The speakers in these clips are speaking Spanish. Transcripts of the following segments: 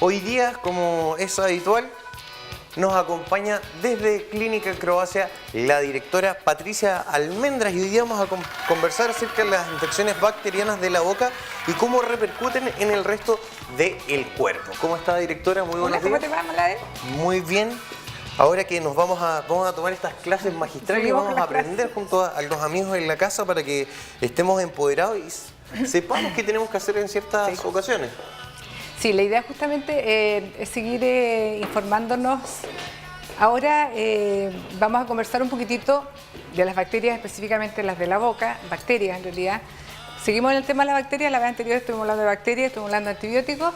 Hoy día, como es habitual, nos acompaña desde Clínica Croacia la directora Patricia Almendras y hoy día vamos a conversar acerca de las infecciones bacterianas de la boca y cómo repercuten en el resto del cuerpo. ¿Cómo está, directora? Muy buenos días. ¿Cómo te va, Malade? Muy bien. Ahora que nos vamos a tomar estas clases magistrales y vamos a aprender junto a los amigos en la casa para que estemos empoderados y sepamos qué tenemos que hacer en ciertas ocasiones. Sí, la idea justamente es seguir informándonos. Ahora vamos a conversar un poquitito de las bacterias, específicamente las de la boca, bacterias en realidad. Seguimos en el tema de las bacterias, la vez anterior estuvimos hablando de bacterias, estuvimos hablando de antibióticos.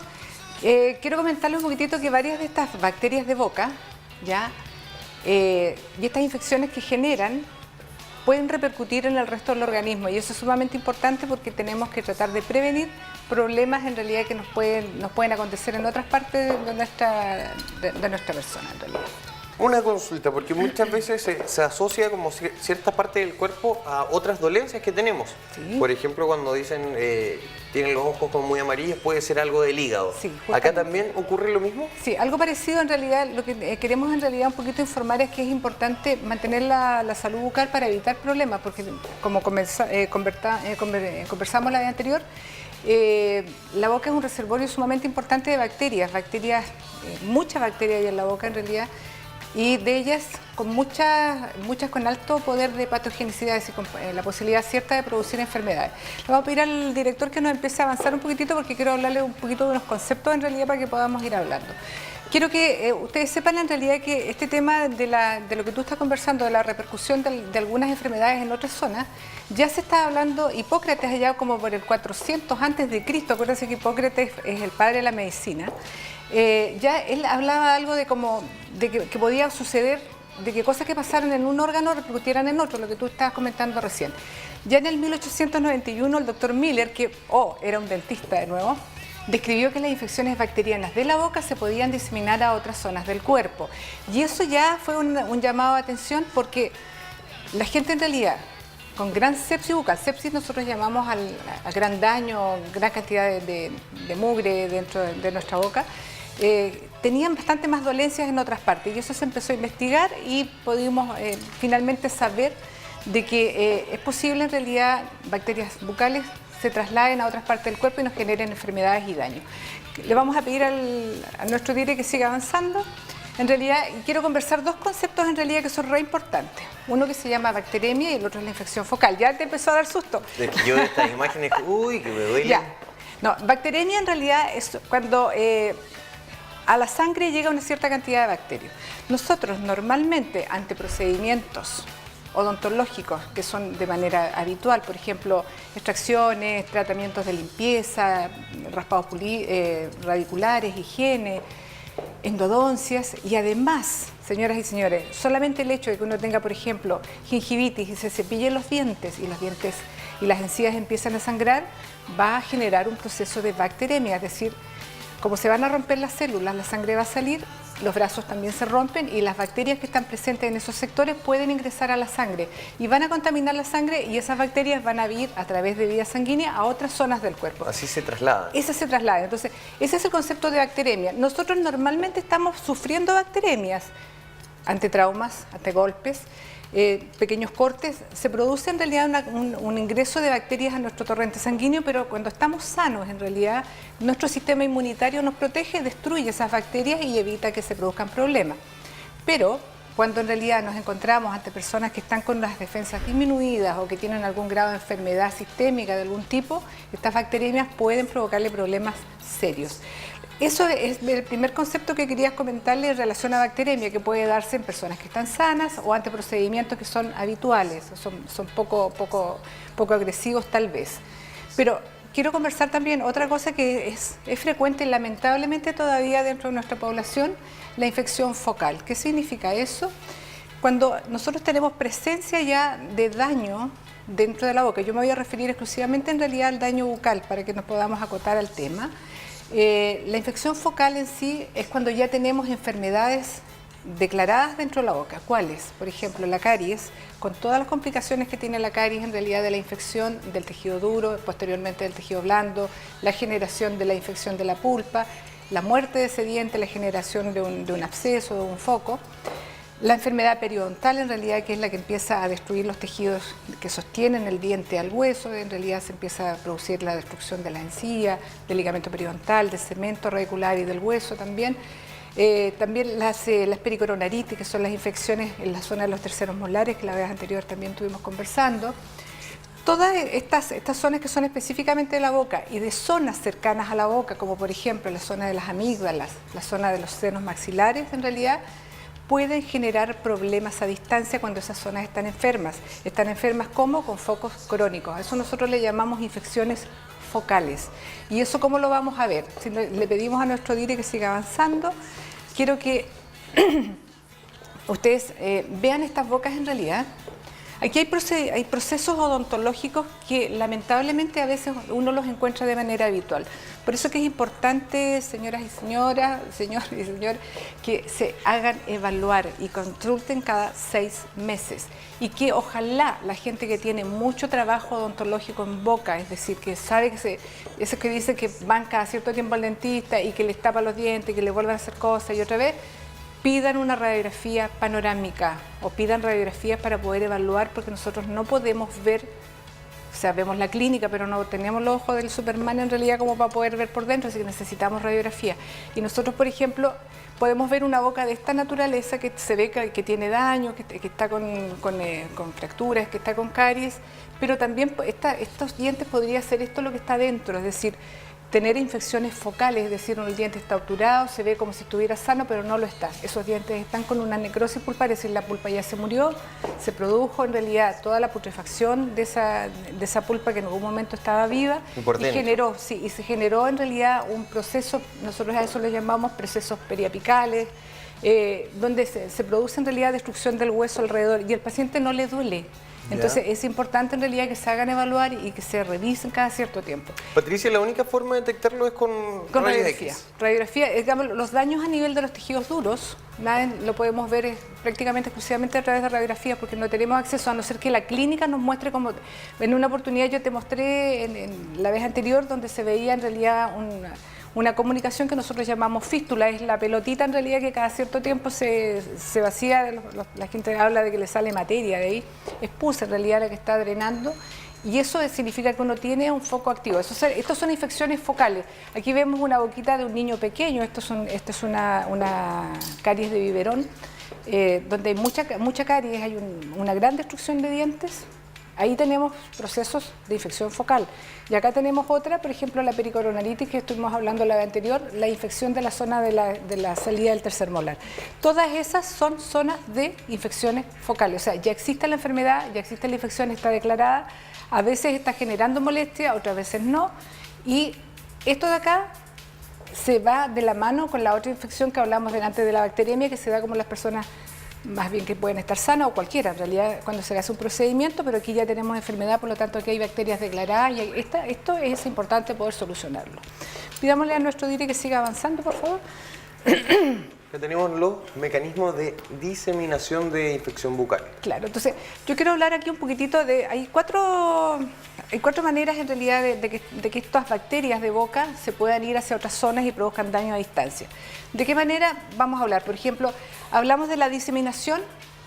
Quiero comentarles un poquitito que varias de estas bacterias de boca, y estas infecciones que generan pueden repercutir en el resto del organismo y eso es sumamente importante porque tenemos que tratar de prevenir problemas en realidad que nos pueden acontecer en otras partes de nuestra persona en realidad. Una consulta, porque muchas veces se asocia como cierta parte del cuerpo a otras dolencias que tenemos. Sí. Por ejemplo, cuando dicen tienen los ojos como muy amarillos, puede ser algo del hígado. Sí, ¿acá también ocurre lo mismo? Sí, algo parecido en realidad. Lo que queremos en realidad un poquito informar es que es importante mantener la salud bucal para evitar problemas, porque como conversamos la vez anterior, la boca es un reservorio sumamente importante de bacterias, muchas bacterias hay en la boca en realidad, y de ellas con muchas con alto poder de patogenicidad, es decir, con la posibilidad cierta de producir enfermedades. Le vamos a pedir al director que nos empiece a avanzar un poquitito porque quiero hablarle un poquito de unos conceptos en realidad para que podamos ir hablando. Quiero que ustedes sepan en realidad que este tema de lo que tú estás conversando, de la repercusión de algunas enfermedades en otras zonas, ya se está hablando. Hipócrates allá como por el 400 antes de Cristo, acuérdense que Hipócrates es el padre de la medicina, ya él hablaba algo de que podía suceder, de que cosas que pasaron en un órgano repercutieran en otro, lo que tú estabas comentando recién. Ya en el 1891 el doctor Miller, que era un dentista de nuevo, describió que las infecciones bacterianas de la boca se podían diseminar a otras zonas del cuerpo. Y eso ya fue un llamado de atención porque la gente en realidad con gran sepsis bucal, sepsis nosotros llamamos al gran daño, gran cantidad de mugre dentro de nuestra boca, tenían bastante más dolencias en otras partes y eso se empezó a investigar y pudimos finalmente saber de que es posible en realidad bacterias bucales se trasladen a otras partes del cuerpo y nos generen enfermedades y daños. Le vamos a pedir a nuestro director que siga avanzando. En realidad, quiero conversar dos conceptos en realidad que son re importantes. Uno que se llama bacteremia y el otro es la infección focal. ¿Ya te empezó a dar susto? Es que yo de estas imágenes, uy, que me duele. Ya. No, bacteremia en realidad es cuando a la sangre llega una cierta cantidad de bacterias. Nosotros normalmente ante procedimientos odontológicos que son de manera habitual, por ejemplo, extracciones, tratamientos de limpieza, raspados radiculares, higiene, endodoncias y además, señoras y señores, solamente el hecho de que uno tenga, por ejemplo, gingivitis y se cepille los dientes y las encías empiezan a sangrar, va a generar un proceso de bacteremia, es decir, como se van a romper las células, la sangre va a salir, los brazos también se rompen y las bacterias que están presentes en esos sectores pueden ingresar a la sangre y van a contaminar la sangre y esas bacterias van a ir a través de vía sanguínea a otras zonas del cuerpo. Así se trasladan. Esas se trasladan. Entonces, ese es el concepto de bacteremia. Nosotros normalmente estamos sufriendo bacteremias ante traumas, ante golpes, pequeños cortes. Se produce en realidad un ingreso de bacterias a nuestro torrente sanguíneo, pero cuando estamos sanos, en realidad, nuestro sistema inmunitario nos protege, destruye esas bacterias y evita que se produzcan problemas. Pero cuando en realidad nos encontramos ante personas que están con las defensas disminuidas o que tienen algún grado de enfermedad sistémica de algún tipo, estas bacterias pueden provocarle problemas serios. Eso es el primer concepto que quería comentarle en relación a bacteremia, que puede darse en personas que están sanas o ante procedimientos que son habituales, son poco agresivos tal vez. Pero quiero conversar también otra cosa que es frecuente lamentablemente todavía dentro de nuestra población, la infección focal. ¿Qué significa eso? Cuando nosotros tenemos presencia ya de daño dentro de la boca, yo me voy a referir exclusivamente en realidad al daño bucal para que nos podamos acotar al tema. La infección focal en sí es cuando ya tenemos enfermedades declaradas dentro de la boca. ¿Cuáles? Por ejemplo, la caries, con todas las complicaciones que tiene la caries en realidad de la infección del tejido duro, posteriormente del tejido blando, la generación de la infección de la pulpa. la muerte de ese diente, la generación de un absceso, de un foco. La enfermedad periodontal, en realidad, que es la que empieza a destruir los tejidos que sostienen el diente al hueso, en realidad se empieza a producir la destrucción de la encía, del ligamento periodontal, del cemento radicular y del hueso también. También las pericoronaritis, que son las infecciones en la zona de los terceros molares, que la vez anterior también estuvimos conversando. Todas estas zonas que son específicamente de la boca y de zonas cercanas a la boca, como por ejemplo la zona de las amígdalas, la zona de los senos maxilares, en realidad, pueden generar problemas a distancia cuando esas zonas están enfermas. Están enfermas como con focos crónicos. A eso nosotros le llamamos infecciones focales. ¿Y eso cómo lo vamos a ver? Si le pedimos a nuestro dire que siga avanzando, quiero que ustedes vean estas bocas en realidad. Aquí hay procesos odontológicos que lamentablemente a veces uno los encuentra de manera habitual. Por eso que es importante, señoras y señores, que se hagan evaluar y consulten cada 6 meses. Y que ojalá la gente que tiene mucho trabajo odontológico en boca, es decir, que sabe que esos que dicen que van cada cierto tiempo al dentista y que les tapa los dientes, que le vuelven a hacer cosas y otra vez, pidan una radiografía panorámica o pidan radiografías para poder evaluar, porque nosotros no podemos ver, o sea, vemos la clínica, pero no tenemos los ojos del Superman en realidad como para poder ver por dentro, así que necesitamos radiografía. Y nosotros, por ejemplo, podemos ver una boca de esta naturaleza que se ve que tiene daño, que está con fracturas, que está con caries, pero también estos dientes podría ser esto lo que está dentro, es decir, tener infecciones focales, es decir, el diente está obturado, se ve como si estuviera sano, pero no lo está. Esos dientes están con una necrosis pulpar, es decir, la pulpa ya se murió, se produjo en realidad toda la putrefacción de esa pulpa que en algún momento estaba viva y se generó en realidad un proceso, nosotros a eso le llamamos procesos periapicales, donde se produce en realidad destrucción del hueso alrededor y al paciente no le duele. Entonces es importante en realidad que se hagan evaluar y que se revisen cada cierto tiempo. Patricia, ¿la única forma de detectarlo es con radiografía? Radiografía, digamos, los daños a nivel de los tejidos duros, nada lo podemos ver prácticamente exclusivamente a través de radiografía porque no tenemos acceso, a no ser que la clínica nos muestre como... En una oportunidad yo te mostré en la vez anterior donde se veía en realidad una comunicación que nosotros llamamos fístula, es la pelotita en realidad que cada cierto tiempo se vacía, la gente habla de que le sale materia de ahí, es pus en realidad la que está drenando y eso significa que uno tiene un foco activo. Estos son infecciones focales. Aquí vemos una boquita de un niño pequeño, esto es una caries de biberón, donde hay mucha caries, hay una gran destrucción de dientes. Ahí tenemos procesos de infección focal. Y acá tenemos otra, por ejemplo, la pericoronaritis que estuvimos hablando la vez anterior, la infección de la zona de la salida del tercer molar. Todas esas son zonas de infecciones focales. O sea, ya existe la enfermedad, ya existe la infección, está declarada. A veces está generando molestia, otras veces no. Y esto de acá se va de la mano con la otra infección que hablamos delante de la bacteriemia, que se da como las personas más bien que pueden estar sanas o cualquiera, en realidad cuando se hace un procedimiento, pero aquí ya tenemos enfermedad, por lo tanto aquí hay bacterias declaradas y esto es importante poder solucionarlo. Pidámosle a nuestro dire que siga avanzando, por favor. Que tenemos los mecanismos de diseminación de infección bucal. Claro, entonces yo quiero hablar aquí un poquitito de... Hay cuatro maneras en realidad de que estas bacterias de boca se puedan ir hacia otras zonas y produzcan daño a distancia. ¿De qué manera vamos a hablar? Por ejemplo, hablamos de la diseminación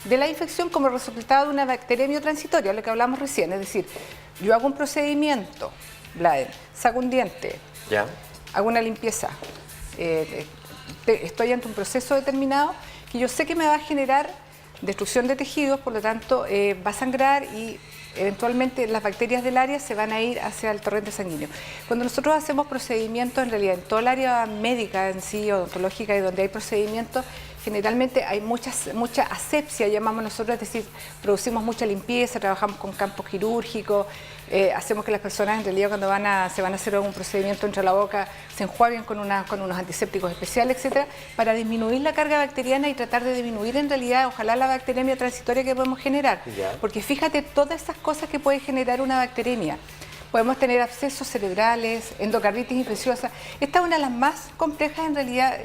de la infección como resultado de una bacteriemia transitoria, lo que hablamos recién, es decir, yo hago un procedimiento, saco un diente, hago una limpieza, estoy ante un proceso determinado que yo sé que me va a generar destrucción de tejidos, por lo tanto va a sangrar y eventualmente las bacterias del área se van a ir hacia el torrente sanguíneo. Cuando nosotros hacemos procedimientos en realidad en toda el área médica en sí, odontológica y donde hay procedimientos, generalmente hay mucha asepsia, llamamos nosotros, es decir, producimos mucha limpieza, trabajamos con campos quirúrgicos, hacemos que las personas en realidad cuando se van a hacer un procedimiento entre la boca se enjuaguen con unos antisépticos especiales, etcétera, para disminuir la carga bacteriana y tratar de disminuir en realidad, ojalá la bacteriemia transitoria que podemos generar. Porque fíjate todas esas cosas que puede generar una bacteriemia. Podemos tener abscesos cerebrales, endocarditis infecciosa. Esta es una de las más complejas en realidad.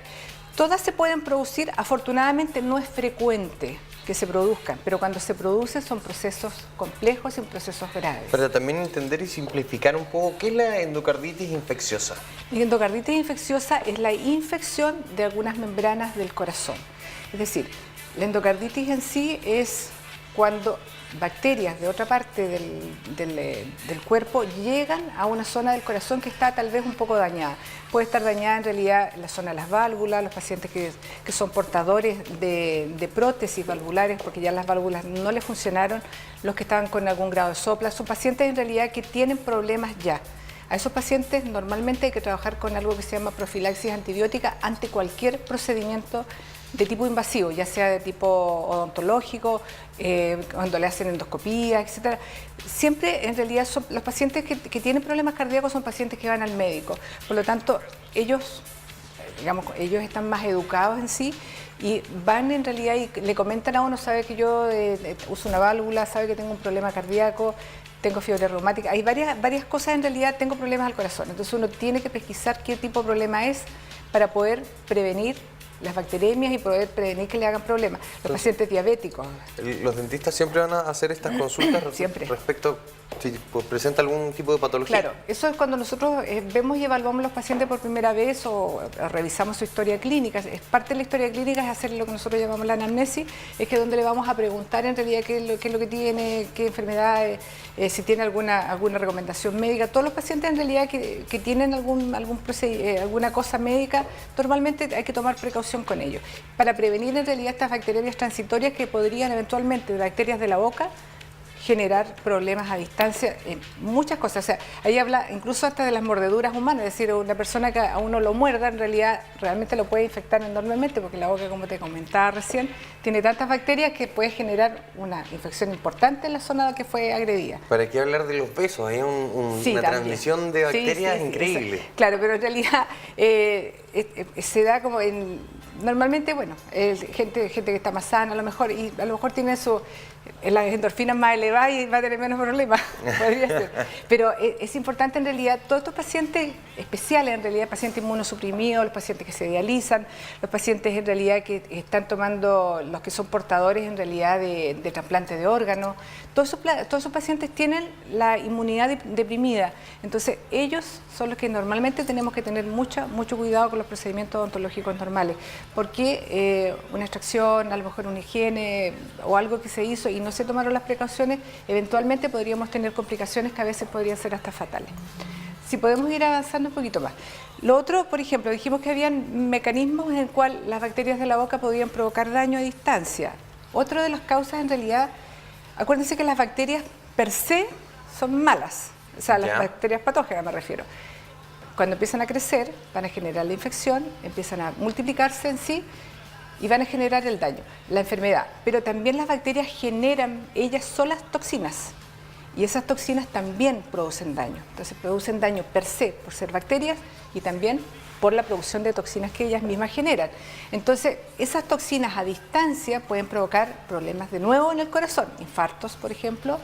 Todas se pueden producir, afortunadamente no es frecuente que se produzcan, pero cuando se producen son procesos complejos y procesos graves. Para también entender y simplificar un poco, ¿qué es la endocarditis infecciosa? La endocarditis infecciosa es la infección de algunas membranas del corazón. Es decir, la endocarditis en sí es cuando bacterias de otra parte del cuerpo llegan a una zona del corazón que está tal vez un poco dañada. Puede estar dañada en realidad en la zona de las válvulas, los pacientes que son portadores de prótesis valvulares porque ya las válvulas no les funcionaron, los que estaban con algún grado de sopla, son pacientes en realidad que tienen problemas ya. A esos pacientes normalmente hay que trabajar con algo que se llama profilaxis antibiótica ante cualquier procedimiento de tipo invasivo, ya sea de tipo odontológico, cuando le hacen endoscopía, etc. Siempre, en realidad, los pacientes que tienen problemas cardíacos son pacientes que van al médico. Por lo tanto, ellos están más educados en sí y van en realidad y le comentan a uno, sabe que yo uso una válvula, sabe que tengo un problema cardíaco, tengo fiebre reumática, hay varias cosas en realidad, tengo problemas al corazón. Entonces uno tiene que pesquisar qué tipo de problema es para poder prevenir las bacteriemias y poder prevenir que le hagan problemas. Los pacientes diabéticos. ¿Los dentistas siempre van a hacer estas consultas siempre respecto si presenta algún tipo de patología? Claro, eso es cuando nosotros vemos y evaluamos a los pacientes por primera vez o revisamos su historia clínica. Es parte de la historia clínica es hacer lo que nosotros llamamos la anamnesis, es que donde le vamos a preguntar en realidad qué es lo que tiene, qué enfermedades, si tiene alguna recomendación médica. Todos los pacientes en realidad que tienen alguna cosa médica, normalmente hay que tomar precaución con ellos para prevenir en realidad estas bacterias transitorias que podrían eventualmente, bacterias de la boca, generar problemas a distancia en muchas cosas. O sea, ahí habla incluso hasta de las mordeduras humanas, es decir, una persona que a uno lo muerda en realidad realmente lo puede infectar enormemente porque la boca, como te comentaba recién, tiene tantas bacterias que puede generar una infección importante en la zona que fue agredida. ¿Para qué hablar de los besos? Hay una transmisión de bacterias increíble. Claro, pero en realidad se da como normalmente, bueno, gente que está más sana a lo mejor tiene las endorfinas más elevadas y va a tener menos problemas, podría ser. Pero es importante en realidad, todos estos pacientes especiales en realidad, pacientes inmunosuprimidos, los pacientes que se dializan, los pacientes en realidad que están tomando, los que son portadores en realidad de trasplante de órganos, todos esos pacientes tienen la inmunidad deprimida. Entonces ellos son los que normalmente tenemos que tener mucho cuidado con los procedimientos odontológicos normales, porque una extracción, a lo mejor una higiene o algo que se hizo y no se tomaron las precauciones, eventualmente podríamos tener complicaciones que a veces podrían ser hasta fatales. Si podemos ir avanzando un poquito más. Lo otro, por ejemplo, dijimos que habían mecanismos en el cual las bacterias de la boca podían provocar daño a distancia. Otra de las causas en realidad, acuérdense que las bacterias per se son malas, o sea, las bacterias patógenas me refiero. Cuando empiezan a crecer, van a generar la infección, empiezan a multiplicarse en sí y van a generar el daño, la enfermedad. Pero también las bacterias generan ellas solas toxinas y esas toxinas también producen daño. Entonces producen daño per se por ser bacterias y también por la producción de toxinas que ellas mismas generan. Entonces esas toxinas a distancia pueden provocar problemas de nuevo en el corazón, infartos por ejemplo,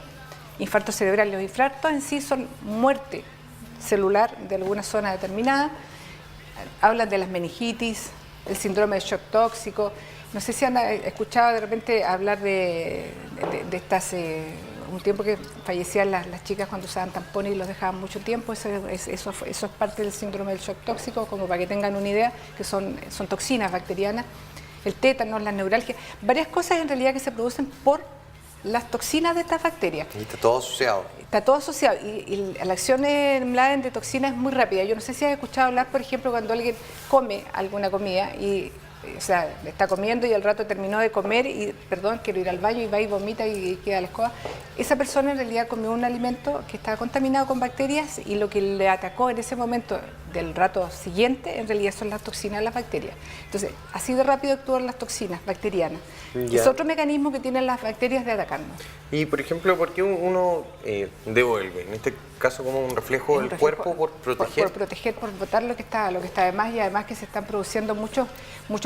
infartos cerebrales. Los infartos en sí son muerte celular de alguna zona determinada, hablan de las meningitis, el síndrome de shock tóxico. No sé si han escuchado de repente hablar de estas, un tiempo que fallecían las chicas cuando usaban tampones y los dejaban mucho tiempo, eso es parte del síndrome del shock tóxico, como para que tengan una idea, que son toxinas bacterianas, el tétano, la neuralgia, varias cosas en realidad que se producen por las toxinas de estas bacterias. Y está todo asociado. Está todo asociado y la acción en Mladen de toxinas es muy rápida. Yo no sé si has escuchado hablar, por ejemplo, cuando alguien come alguna comida y, o sea, está comiendo y al rato terminó de comer y, perdón, quiero ir al baño y va y vomita y queda la escoba. Esa persona en realidad comió un alimento que estaba contaminado con bacterias y lo que le atacó en ese momento del rato siguiente en realidad son las toxinas de las bacterias. Entonces, así de rápido actúan las toxinas bacterianas. Es otro mecanismo que tienen las bacterias de atacarnos. Y, por ejemplo, ¿por qué uno devuelve? En este caso, como un reflejo del cuerpo por proteger. Por proteger, por botar lo que está de más, y además que se están produciendo muchos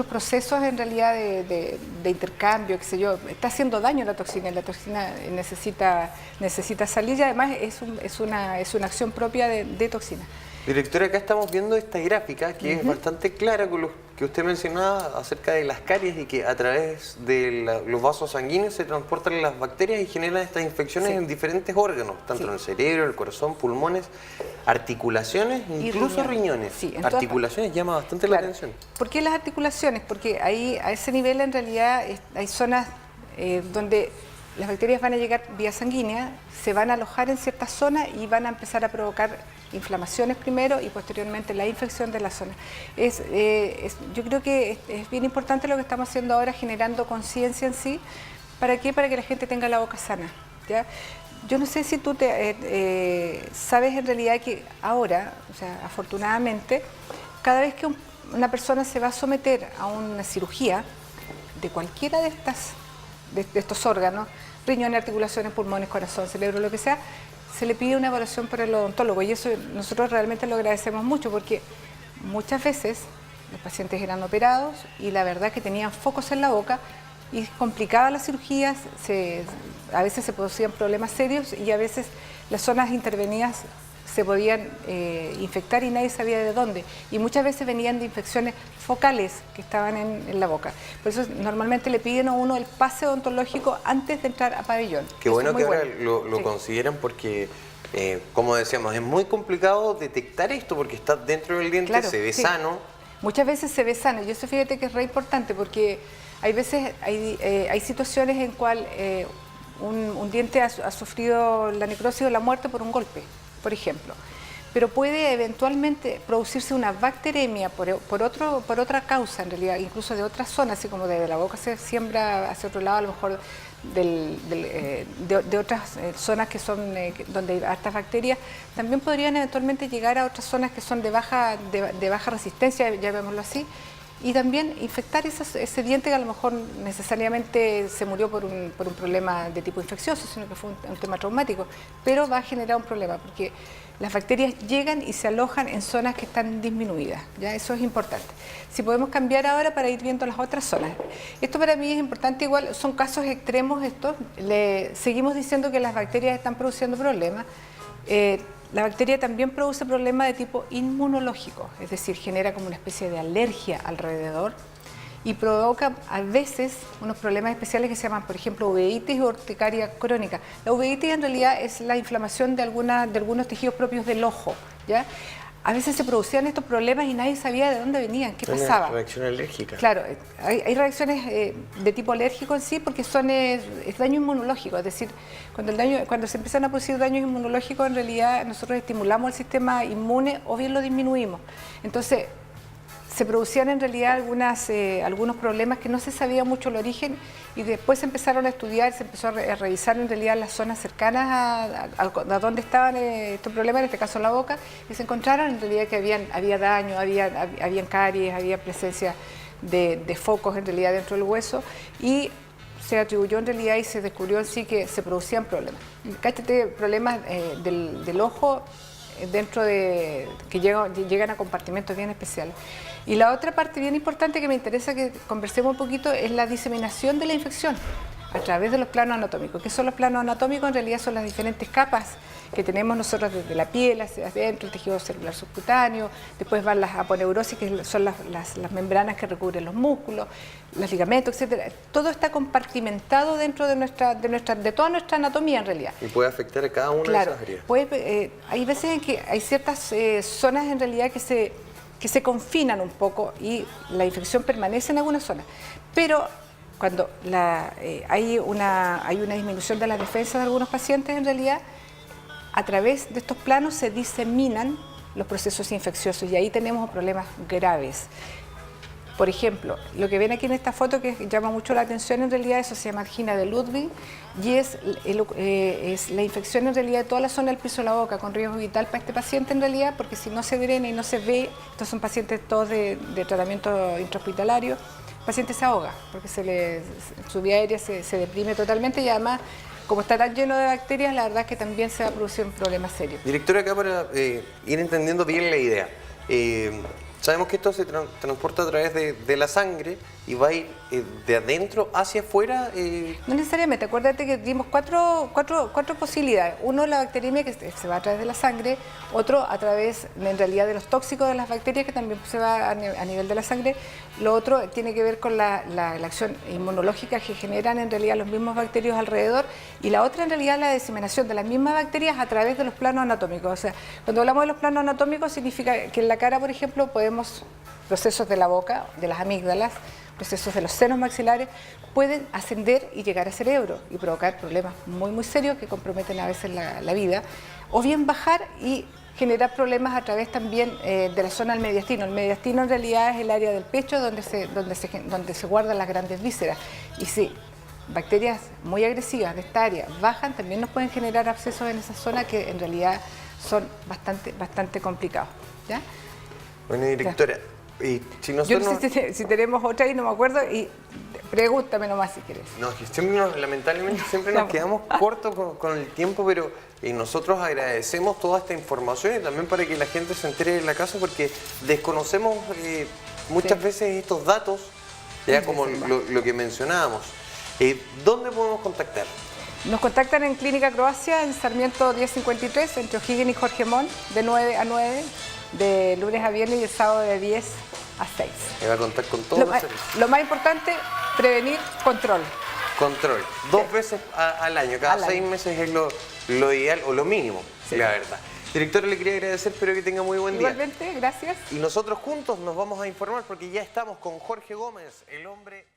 procesos en realidad de intercambio, qué sé yo. Está haciendo daño la toxina y la toxina necesita salir y además es una acción propia de toxina. Directora, acá estamos viendo esta gráfica que es bastante clara con lo que usted mencionaba acerca de las caries y que a través de los vasos sanguíneos se transportan las bacterias y generan estas infecciones en diferentes órganos, tanto en el cerebro, el corazón, pulmones, articulaciones, incluso riñones. Articulaciones llama bastante la atención. ¿Por qué las articulaciones? Porque ahí a ese nivel en realidad hay zonas donde las bacterias van a llegar vía sanguínea, se van a alojar en ciertas zonas y van a empezar a provocar inflamaciones primero y posteriormente la infección de la zona. Yo creo que es bien importante lo que estamos haciendo ahora, generando conciencia en sí. ¿Para qué? Para que la gente tenga la boca sana, ¿ya? Yo no sé si tú sabes en realidad que ahora, o sea, afortunadamente, cada vez que una persona se va a someter a una cirugía de cualquiera de estos órganos, riñones, articulaciones, pulmones, corazón, cerebro, lo que sea, se le pide una evaluación por el odontólogo y eso nosotros realmente lo agradecemos mucho porque muchas veces los pacientes eran operados y la verdad que tenían focos en la boca y complicaban las cirugías, a veces se producían problemas serios y a veces las zonas intervenidas se podían infectar y nadie sabía de dónde. Y muchas veces venían de infecciones focales que estaban en la boca. Por eso normalmente le piden a uno el pase odontológico antes de entrar a pabellón. Qué bueno que ahora lo consideran porque, como decíamos, es muy complicado detectar esto porque está dentro del diente, se ve sano. Muchas veces se ve sano y eso fíjate que es re importante porque hay veces, hay situaciones en cual un diente ha sufrido la necrosis o la muerte por un golpe, por ejemplo, pero puede eventualmente producirse una bacteremia por otra causa, en realidad, incluso de otras zonas, así como de la boca se siembra hacia otro lado, a lo mejor de otras zonas que son donde hay hartas bacterias, también podrían eventualmente llegar a otras zonas que son de baja resistencia, llamémoslo así, y también infectar ese diente que a lo mejor necesariamente se murió por un problema de tipo infeccioso, sino que fue un tema traumático, pero va a generar un problema porque las bacterias llegan y se alojan en zonas que están disminuidas, ¿ya? Eso es importante. Si podemos cambiar ahora para ir viendo las otras zonas. Esto para mí es importante, igual son casos extremos estos, seguimos diciendo que las bacterias están produciendo problemas. La bacteria también produce problemas de tipo inmunológico, es decir, genera como una especie de alergia alrededor y provoca a veces unos problemas especiales que se llaman, por ejemplo, uveitis o urticaria crónica. La uveitis en realidad es la inflamación de algunos tejidos propios del ojo, ¿ya? A veces se producían estos problemas y nadie sabía de dónde venían, qué pasaba. Una reacción alérgica. Claro, hay reacciones de tipo alérgico en sí porque es daño inmunológico, es decir, cuando se empiezan a producir daños inmunológicos, en realidad nosotros estimulamos el sistema inmune o bien lo disminuimos. Entonces, se producían en realidad algunos problemas que no se sabía mucho el origen y después se empezaron a estudiar, se empezó a revisar en realidad las zonas cercanas a donde estaban estos problemas, en este caso la boca, y se encontraron en realidad que había daño, habían caries, había presencia de focos en realidad dentro del hueso y se atribuyó en realidad y se descubrió en sí que se producían problemas. Cáchate, problemas del ojo que llegan a compartimentos bien especiales. Y la otra parte bien importante que me interesa que conversemos un poquito es la diseminación de la infección a través de los planos anatómicos. ¿Qué son los planos anatómicos? En realidad son las diferentes capas que tenemos nosotros desde la piel hacia adentro, el tejido celular subcutáneo, después van las aponeurosis, que son las membranas que recubren los músculos, los ligamentos, etcétera. Todo está compartimentado dentro de toda nuestra anatomía en realidad. Y puede afectar a cada una de esas áreas. Hay veces en que hay ciertas zonas en realidad que se confinan un poco y la infección permanece en algunas zonas. Pero cuando hay una disminución de las defensas de algunos pacientes, en realidad, a través de estos planos se diseminan los procesos infecciosos y ahí tenemos problemas graves. Por ejemplo, lo que ven aquí en esta foto que llama mucho la atención, en realidad eso se llama angina de Ludwig y es la infección en realidad de toda la zona del piso de la boca con riesgo vital para este paciente en realidad, porque si no se drena y no se ve, estos son pacientes todos de tratamiento intrahospitalario, el paciente se ahoga porque su vía aérea se deprime totalmente y además, como está tan lleno de bacterias, la verdad es que también se va a producir un problema serio. Directora, acá para ir entendiendo bien la idea, sabemos que esto se transporta a través de la sangre y va a ir de adentro hacia afuera. No necesariamente, acuérdate que dimos cuatro posibilidades. Uno, la bacteriemia, que se va a través de la sangre. Otro, a través, en realidad, de los tóxicos de las bacterias, que también se va a nivel de la sangre. Lo otro tiene que ver con la acción inmunológica que generan en realidad los mismos bacterios alrededor. Y la otra, en realidad, la diseminación de las mismas bacterias a través de los planos anatómicos. O sea, cuando hablamos de los planos anatómicos, significa que en la cara, por ejemplo, podemos, procesos de la boca, de las amígdalas, procesos de los senos maxilares, pueden ascender y llegar al cerebro y provocar problemas muy serios que comprometen a veces la vida, o bien bajar y generar problemas a través también de la zona del mediastino. El mediastino en realidad es el área del pecho donde se guardan las grandes vísceras. Y si bacterias muy agresivas de esta área bajan, también nos pueden generar abscesos en esa zona que en realidad son bastante complicados, ¿ya? Bueno, directora, y si nosotros... Yo no sé si tenemos otra y no me acuerdo, y pregúntame nomás si quieres. No, es que siempre lamentablemente siempre nos quedamos cortos con el tiempo, pero nosotros agradecemos toda esta información y también para que la gente se entere de la casa, porque desconocemos muchas veces estos datos, ya como lo que mencionábamos. ¿Dónde podemos contactar? Nos contactan en Clínica Croacia, en Sarmiento 1053, entre O'Higgins y Jorge Montt, de 9 a 9, de lunes a viernes y el sábado de 10 a 6. Me va a contar con todos los servicios. Lo más importante, prevenir, control. Control. 2 veces al año, cada 6 meses es lo ideal o lo mínimo, la verdad. Directora, le quería agradecer, espero que tenga muy buen día. Igualmente, gracias. Y nosotros juntos nos vamos a informar porque ya estamos con Jorge Gómez, el hombre...